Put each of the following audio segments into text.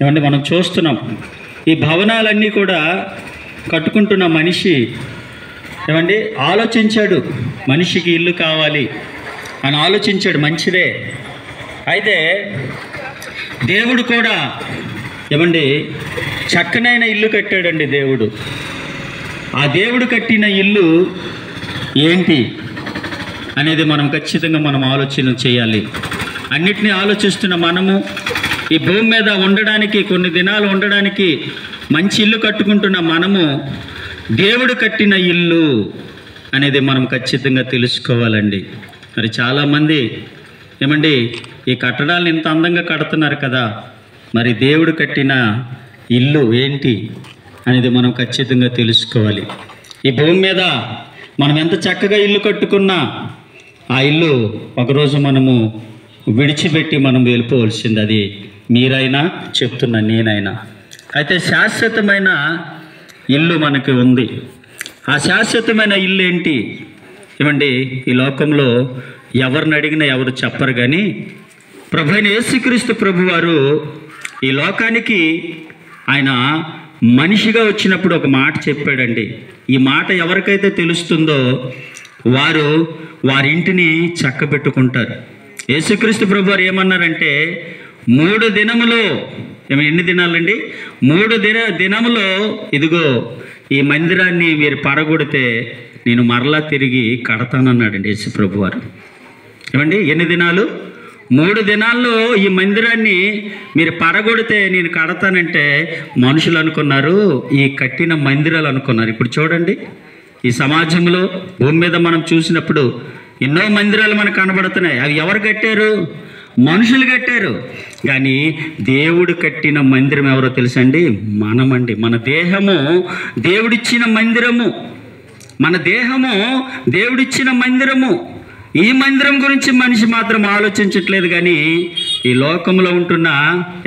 ఏమంటే మనం చూస్తున్నాం ఈ భవనాలన్నీ కూడా కట్టుకుంటున్న మనిషి ఏమండి ఆలోచించాడు, మనిషికి ఇల్లు కావాలి అని ఆలోచించాడు, మంచిదే. అయితే దేవుడు కూడా ఏమండి చక్కనైన ఇల్లు కట్టాడండి దేవుడు. ఆ దేవుడు కట్టిన ఇల్లు ఏంటి అనేది మనం ఖచ్చితంగా మనం ఆలోచన చేయాలి. అన్నిటినీ ఆలోచిస్తున్న మనము ఈ భూమి మీద ఉండడానికి, కొన్ని దినాలు ఉండడానికి మంచి ఇల్లు కట్టుకుంటున్న మనము దేవుడు కట్టిన ఇల్లు అనేది మనం ఖచ్చితంగా తెలుసుకోవాలండి. మరి చాలామంది ఏమండి ఈ కట్టడాలను ఇంత అందంగా కడుతున్నారు కదా, మరి దేవుడు కట్టిన ఇల్లు ఏంటి అనేది మనం ఖచ్చితంగా తెలుసుకోవాలి. ఈ భూమి మీద మనం ఎంత చక్కగా ఇల్లు కట్టుకున్నా ఆ ఇల్లు ఒకరోజు మనము విడిచిపెట్టి మనం వెళ్ళిపోవలసింది. అది మీరైనా చెప్తున్నా, నేనైనా. అయితే శాశ్వతమైన ఇల్లు మనకి ఉంది. ఆ శాశ్వతమైన ఇల్లు ఏంటి ఏమండి? ఈ లోకంలో ఎవరిని అడిగినా ఎవరు చెప్పరు, కానీ ప్రభువైన యేసుక్రీస్తు ప్రభువారు ఈ లోకానికి ఆయన మనిషిగా వచ్చినప్పుడు ఒక మాట చెప్పాడండి. ఈ మాట ఎవరికైతే తెలుస్తుందో వారు వారి ఇంటిని చక్కబెట్టుకుంటారు. యేసుక్రీస్తు ప్రభువారు ఏమన్నారంటే 3 దినములో, ఎన్ని దినాలండి? 3 దినములో ఇదిగో ఈ మందిరాన్ని మీరు పడగొడితే నేను మరలా తిరిగి కడతానన్నాడండి యేసు ప్రభువారు. ఏమండి ఎన్ని దినాలు? 3 దినాల్లో ఈ మందిరాన్ని మీరు పడగొడితే నేను కడతానంటే మనుషులు అనుకున్నారు, ఈ కట్టిన మందిరాలు అనుకున్నారు. ఇప్పుడు చూడండి, ఈ సమాజంలో భూమి మీద మనం చూసినప్పుడు ఎన్నో మందిరాలు మనకు కనబడుతున్నాయి. అవి ఎవరు కట్టారు? మనుషులు కట్టారు. కానీ దేవుడు కట్టిన మందిరం ఎవరో తెలుసండి? మనమండి. మన దేహము దేవుడిచ్చిన మందిరము. మన దేహము దేవుడిచ్చిన మందిరము. ఈ మందిరం గురించి మనిషి మాత్రం ఆలోచించట్లేదు, కానీ ఈ లోకంలో ఉంటున్న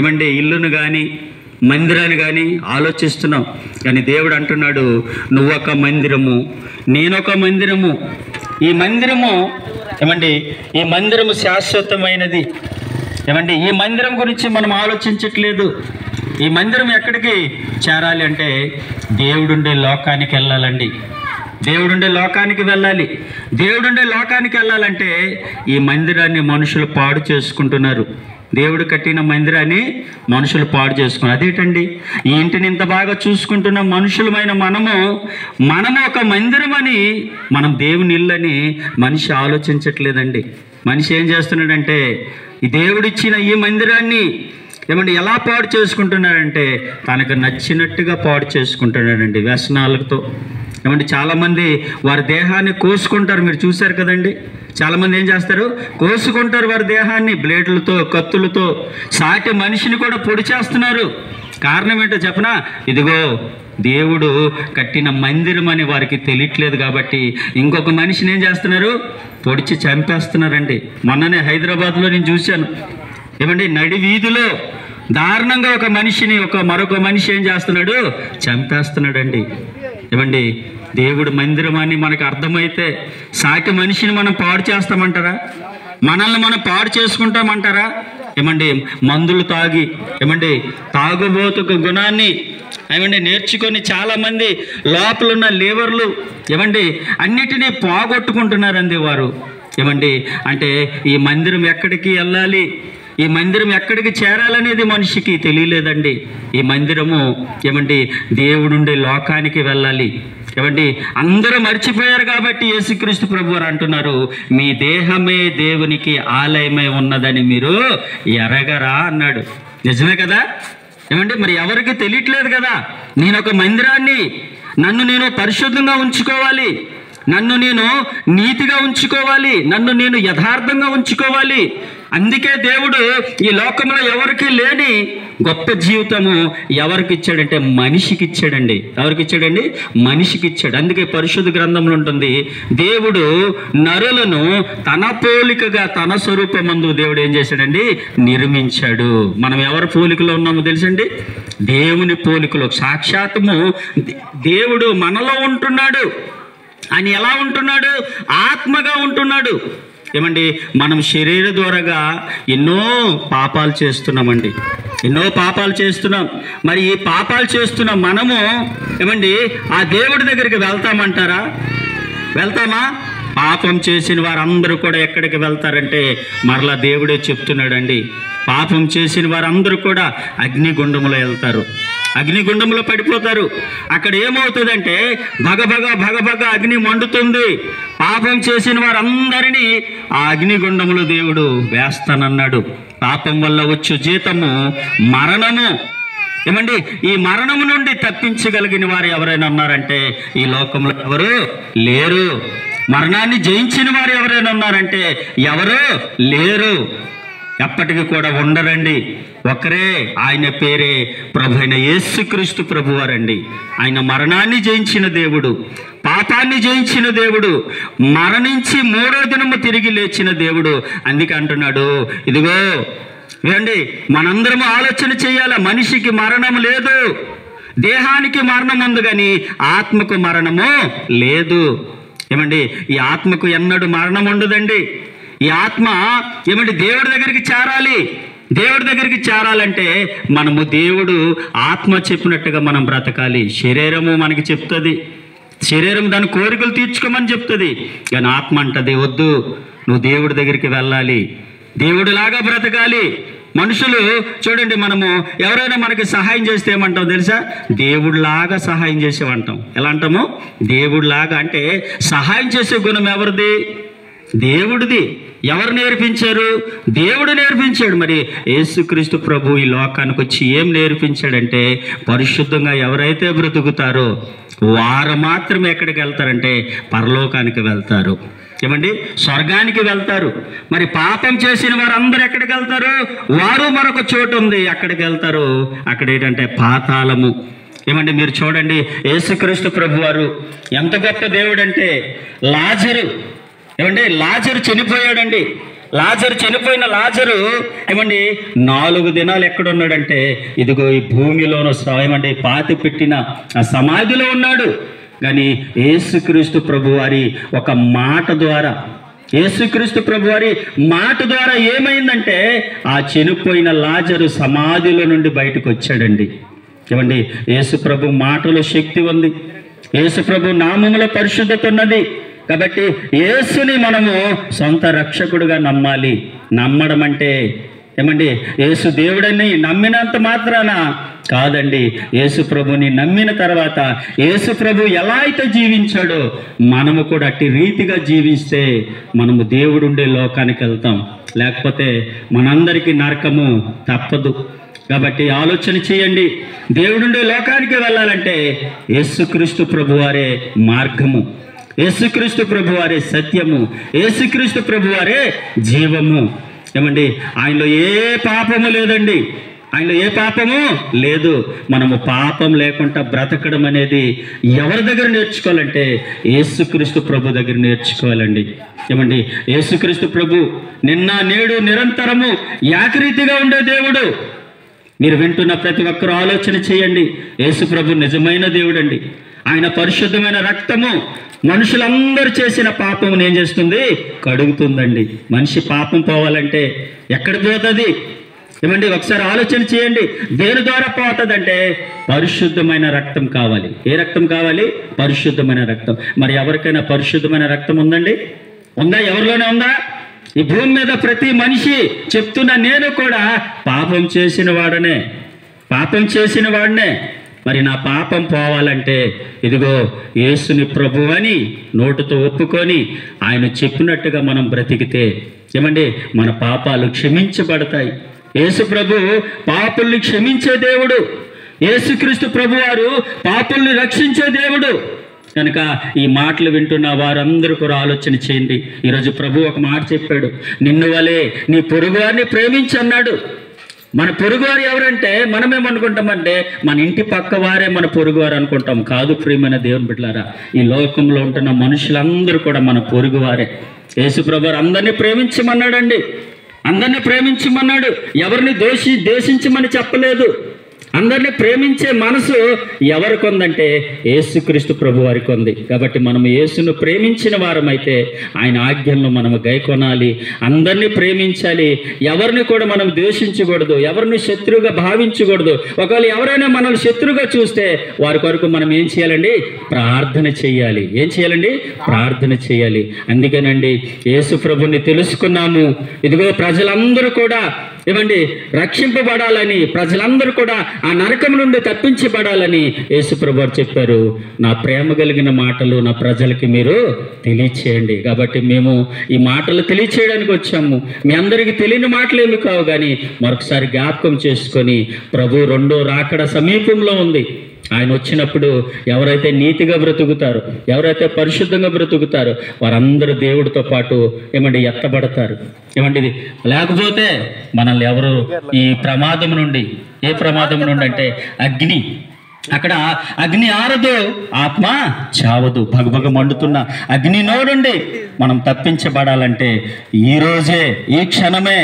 ఏమండి ఇల్లును కానీ మందిరాన్ని కానీ ఆలోచిస్తున్నాం. కానీ దేవుడు అంటున్నాడు, నువ్వొక మందిరము, నేనొక మందిరము. ఈ మందిరము ఏమండి, ఈ మందిరము శాశ్వతమైనది. ఏమండి ఈ మందిరం గురించి మనం ఆలోచించట్లేదు. ఈ మందిరం ఎక్కడికి చేరాలి అంటే దేవుడుండే లోకానికి వెళ్ళాలండి. దేవుడుండే లోకానికి వెళ్ళాలి. దేవుడుండే లోకానికి వెళ్ళాలంటే ఈ మందిరాన్ని మనుషులు పాడు చేసుకుంటున్నారు. దేవుడు కట్టిన మందిరాన్ని మనుషులు పాడు చేసుకున్నారు. అదేంటండి? ఈ ఇంటిని ఇంత బాగా చూసుకుంటున్న మనుషులమైన మనము ఒక మందిరం అని, మనం దేవుని ఇల్లని మనిషి ఆలోచించట్లేదండి. మనిషి ఏం చేస్తున్నాడంటే ఈ దేవుడిచ్చిన ఈ మందిరాన్ని ఏమంటే ఎలా పాడు చేసుకుంటున్నాడంటే తనకు నచ్చినట్టుగా పాడు చేసుకుంటున్నాడండి వ్యసనాలతో. ఏమంటే చాలామంది వారి దేహాన్ని కోసుకుంటారు. మీరు చూశారు కదండి, చాలామంది ఏం చేస్తారు? కోసుకుంటారు వారి దేహాన్ని బ్లేడ్లతో, కత్తులతో. సాటి మనిషిని కూడా పొడి చేస్తున్నారు. కారణం ఏంటో చెప్పనా? ఇదిగో దేవుడు కట్టిన మందిరం అని వారికి తెలియట్లేదు కాబట్టి ఇంకొక మనిషిని ఏం చేస్తున్నారు? పొడిచి చంపేస్తున్నారండి. మొన్ననే హైదరాబాద్లో నేను చూశాను. ఏమండి నడి వీధిలో దారుణంగా ఒక మనిషిని మరొక మనిషి ఏం చేస్తున్నాడు? చంపేస్తున్నాడండి. ఏమండి దేవుడు మందిరం అని మనకు అర్థమైతే సాటి మనిషిని మనం పాడు చేస్తామంటారా? మనల్ని మనం పాడు చేసుకుంటామంటారా? ఏమండి మందులు తాగి ఏమండి తాగుబోతు గుణాన్ని ఏమండి నేర్చుకొని చాలామంది లోపలున్న లీవర్లు ఏమండి అన్నిటినీ పోగొట్టుకుంటున్నారండి వారు. ఏమండి అంటే ఈ మందిరం ఎక్కడికి వెళ్ళాలి, ఈ మందిరం ఎక్కడికి చేరాలనేది మనిషికి తెలియలేదండి. ఈ మందిరము ఏమండి దేవుడుండే లోకానికి వెళ్ళాలి. ఏమండి అందరూ మర్చిపోయారు కాబట్టి యేసుక్రీస్తు ప్రభువారు అంటున్నారు, మీ దేహమే దేవునికి ఆలయమై ఉన్నదని మీరు ఎరగరా అన్నాడు. నిజమే కదా? ఏమండి మరి ఎవరికి తెలియట్లేదు కదా, నేను ఒక మందిరాన్ని, నన్ను నేను పరిశుద్ధంగా ఉంచుకోవాలి, నన్ను నేను నీతిగా ఉంచుకోవాలి, నన్ను నేను యథార్థంగా ఉంచుకోవాలి. అందుకే దేవుడు ఈ లోకంలో ఎవరికి లేని గొప్ప జీవితము ఎవరికి ఇచ్చాడంటే మనిషికి ఇచ్చాడండి. ఎవరికి ఇచ్చాడండి? మనిషికి ఇచ్చాడు. అందుకే పరిశుద్ధ గ్రంథంలో ఉంటుంది, దేవుడు నరులను తన పోలికగా తన స్వరూపమందు దేవుడు ఏం చేశాడండి? నిర్మించాడు. మనం ఎవరి పోలికలో ఉన్నామో తెలుసండి? దేవుని పోలికలో. సాక్షాత్తము దేవుడు మనలో ఉంటున్నాడు. ఆయన ఎలా ఉంటున్నాడు? ఆత్మగా ఉంటున్నాడు. ఏమండి, మనం శరీర ద్వారాగా ఎన్నో పాపాలు చేస్తున్నామండి, ఎన్నో పాపాలు చేస్తున్నాం. మరి ఈ పాపాలు చేస్తున్న మనము ఏమండి ఆ దేవుడి దగ్గరికి వెళ్తామంటారా? వెళ్తామా? పాపం చేసిన వారందరూ కూడా ఎక్కడికి వెళ్తారంటే మరలా దేవుడే చెప్తున్నాడండి, పాపం చేసిన వారందరూ కూడా అగ్నిగుండంలో వెళ్తారు, అగ్నిగుండంలో పడిపోతారు. అక్కడ ఏమవుతుందంటే భగభగ అగ్ని మండుతుంది. పాపం చేసిన వారందరినీ ఆ అగ్నిగుండంలో దేవుడు వేస్తానన్నాడు. పాపం వల్ల వచ్చు జీతము మరణము. ఏమండి, ఈ మరణము నుండి తప్పించగలిగిన వారు ఎవరైనా ఉన్నారంటే ఈ లోకంలో ఎవరు లేరు. మరణాన్ని జయించిన వారు ఎవరైనా ఉన్నారంటే ఎవరు లేరు, ఎప్పటికీ కూడా ఉండరండి. ఒకరే, ఆయన పేరే ప్రభు అయిన యేసుక్రీస్తు ప్రభువారండి. ఆయన మరణాన్ని జయించిన దేవుడు, పాపాన్ని జయించిన దేవుడు, మరణించి 3వ దినము తిరిగి లేచిన దేవుడు. అందుకే అంటున్నాడు, ఇదిగో ఏమండి మనందరము ఆలోచన చేయాల, మనిషికి మరణం లేదు, దేహానికి మరణం ఉంది కానీ ఆత్మకు మరణము లేదు. ఏమండి, ఈ ఆత్మకు ఎన్నడూ మరణం ఉండదండి. ఈ ఆత్మ ఏమంటే దేవుడి దగ్గరికి చేరాలి. దేవుడి దగ్గరికి చేరాలంటే మనము దేవుడు ఆత్మ చెప్పినట్టుగా మనం బ్రతకాలి. శరీరము మనకి చెప్తుంది, శరీరం దాని కోరికలు తీర్చుకోమని చెప్తుంది, కానీ ఆత్మ అంటది వద్దు, నువ్వు దేవుడి దగ్గరికి వెళ్ళాలి, దేవుడిలాగా బ్రతకాలి. మనుషులు చూడండి, మనము ఎవరైనా మనకి సహాయం చేస్తే ఏమంటాం తెలుసా? దేవుడిలాగా సహాయం చేసేవంటాం. ఎలా అంటాము? దేవుడిలాగా. అంటే సహాయం చేసే గుణం ఎవరిది? దేవుడిది. ఎవరు నేర్పించారు? దేవుడు నేర్పించాడు. మరి యేసుక్రీస్తు ప్రభు ఈ లోకానికి వచ్చి ఏం నేర్పించాడంటే, పరిశుద్ధంగా ఎవరైతే బ్రతుకుతారో వారు మాత్రమే ఎక్కడికి వెళ్తారంటే పరలోకానికి వెళ్తారు. ఏమండి, స్వర్గానికి వెళ్తారు. మరి పాపం చేసిన వారు అందరూ ఎక్కడికి వెళ్తారు? వారు మరొక చోటు ఉంది, అక్కడికి వెళ్తారు. అక్కడ ఏంటంటే పాతాళము. ఏమండి, మీరు చూడండి, యేసుక్రీస్తు ప్రభు వారు ఎంత గొప్ప దేవుడు అంటే, లాజరు ఏమండి లాజరు చనిపోయాడండి. లాజరు చనిపోయిన లాజరు ఏమండి 4 దినాలు ఎక్కడున్నాడంటే ఇదిగో ఈ భూమిలోనూ ఏమండి పాతి పెట్టిన ఆ సమాధిలో ఉన్నాడు. కానీ యేసుక్రీస్తు ప్రభువారి ఒక మాట ద్వారా, యేసుక్రీస్తు ప్రభువారి మాట ద్వారా ఏమైందంటే ఆ చనిపోయిన లాజరు సమాధిలో నుండి బయటకు వచ్చాడండి. ఏమండి, యేసు ప్రభు మాటలో శక్తి ఉంది, యేసు ప్రభు నామములో పరిశుద్ధత ఉన్నది. కాబట్టి యేసుని మనము సొంత రక్షకుడుగా నమ్మాలి. నమ్మడం అంటే ఏమండి, యేసు దేవుడని నమ్మినంత మాత్రాన కాదండి. యేసు ప్రభుని నమ్మిన తర్వాత యేసు ప్రభు ఎలా అయితే జీవించాడో మనము కూడా అట్టి రీతిగా జీవిస్తే మనము దేవుడుండే లోకానికి వెళ్తాం. లేకపోతే మనందరికీ నరకము తప్పదు. కాబట్టి ఆలోచన చేయండి, దేవుడుండే లోకానికి వెళ్ళాలంటే యేసుక్రీస్తు ప్రభువారే మార్గము, యేసుక్రీస్తు ప్రభువారే సత్యము, యేసుక్రీస్తు ప్రభువారే జీవము. ఏమండి, ఆయనలో ఏ పాపము లేదండి, ఆయనలో ఏ పాపము లేదు. మనము పాపం లేకుండా బ్రతకడం అనేది ఎవరి దగ్గర నేర్చుకోవాలంటే యేసుక్రీస్తు ప్రభు దగ్గర నేర్చుకోవాలండి. ఏమండి, యేసుక్రీస్తు ప్రభు నిన్న నేడు నిరంతరము ఏకరీతిగా ఉండే దేవుడు. మీరు వింటున్న ప్రతి ఒక్కరూ ఆలోచన చేయండి, యేసు ప్రభు నిజమైన దేవుడండి. ఆయన పరిశుద్ధమైన రక్తము మనుషులందరూ చేసిన పాపం ఏం చేస్తుంది? కడుగుతుందండి. మనిషి పాపం పోవాలంటే ఎక్కడ పోతుంది? ఏమండి, ఒకసారి ఆలోచన చేయండి. దేని ద్వారా పోతుందంటే పరిశుద్ధమైన రక్తం కావాలి. ఏ రక్తం కావాలి? పరిశుద్ధమైన రక్తం. మరి ఎవరికైనా పరిశుద్ధమైన రక్తం ఉందండి? ఉందా? ఎవరిలోనే ఉందా? ఈ భూమి మీద ప్రతి మనిషి చెప్తున్న నేను కూడా పాపం చేసిన వాడనే. మరి నా పాపం పోవాలంటే ఇదిగో యేసుని ప్రభువని నోటితో ఒప్పుకొని ఆయన చెప్పినట్టుగా మనం బ్రతికితే ఏమండి మన పాపాలు క్షమించబడతాయి. యేసు ప్రభు పాపుల్ని క్షమించే దేవుడు, యేసుక్రీస్తు ప్రభువారు పాపుల్ని రక్షించే దేవుడు. కనుక ఈ మాటలు వింటున్న వారందరూ కూడా ఆలోచన చేయండి. ఈరోజు ప్రభు ఒక మాట చెప్పాడు, నిన్ను వలే నీ పొరుగువారిని ప్రేమించి అన్నాడు. మన పొరుగువారు ఎవరంటే మనమేమనుకుంటామంటే మన ఇంటి పక్క వారే మన పొరుగువారు అనుకుంటాం. కాదు ప్రియమైన దేవుని బిడ్డలారా, ఈ లోకంలో ఉంటున్న మనుషులందరూ కూడా మన పొరుగువారే. యేసు ప్రభువారు అందరినీ ప్రేమించమన్నాడండి, అందరినీ ప్రేమించమన్నాడు. ఎవరిని ద్వేషించమని చెప్పలేదు. అందరినీ ప్రేమించే మనసు ఎవరికి ఉందంటే యేసుక్రీస్తు ప్రభు వారికి ఉంది. కాబట్టి మనం యేసును ప్రేమించిన వారమైతే ఆయన ఆజ్ఞలను మనం గైకొనాలి, అందరినీ ప్రేమించాలి, ఎవరిని కూడా మనం ద్వేషించకూడదు, ఎవరిని శత్రువుగా భావించకూడదు. ఒకవేళ ఎవరైనా మనల్ని శత్రువుగా చూస్తే వారి కొరకు మనం ఏం చేయాలండి? ప్రార్థన చేయాలి. ఏం చేయాలండి? ప్రార్థన చేయాలి. అందుకేనండి యేసు ప్రభుని తెలుసుకున్నాము, ఇదిగో ప్రజలందరూ కూడా ఏమండి రక్షింపబడాలని, ప్రజలందరూ కూడా ఆ నరకం నుండి తప్పించబడాలని యేసు ప్రభువు చెప్పారు. నా ప్రేమ కలిగిన మాటలు నా ప్రజలకి మీరు తెలియచేయండి. కాబట్టి మేము ఈ మాటలు తెలియచేయడానికి వచ్చాము. మీ అందరికీ తెలియని మాటలు ఏమి కావు, కానీ మరొకసారి జ్ఞాపకం చేసుకొని ప్రభు రెండో రాకడ సమీపంలో ఉంది. ఆయన వచ్చినప్పుడు ఎవరైతే నీతిగా బ్రతుకుతారో, ఎవరైతే పరిశుద్ధంగా బ్రతుకుతారో వారందరూ దేవుడితో పాటు ఏమండి ఎత్తబడతారు. ఏమండి లేకపోతే మనల్ని ఎవరు ఈ ప్రమాదం నుండి, ఏ ప్రమాదం నుండి అంటే అగ్ని, అక్కడ అగ్ని ఆరదు, ఆత్మ చావదు. భగభగ మండుతున్న అగ్ని నోడుండి మనం తప్పించబడాలంటే ఈ రోజే, ఈ క్షణమే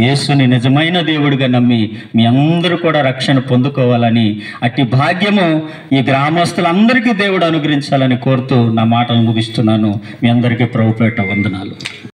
యేసుని నిజమైన దేవుడిగా నమ్మి మీ అందరూ కూడా రక్షణ పొందుకోవాలని, అట్టి భాగ్యము ఈ గ్రామస్తులందరికీ దేవుడు అనుగ్రహించాలని కోరుతూ నా మాటలు ముగిస్తున్నాను. మీ అందరికీ ప్రభుపేట వందనాలు.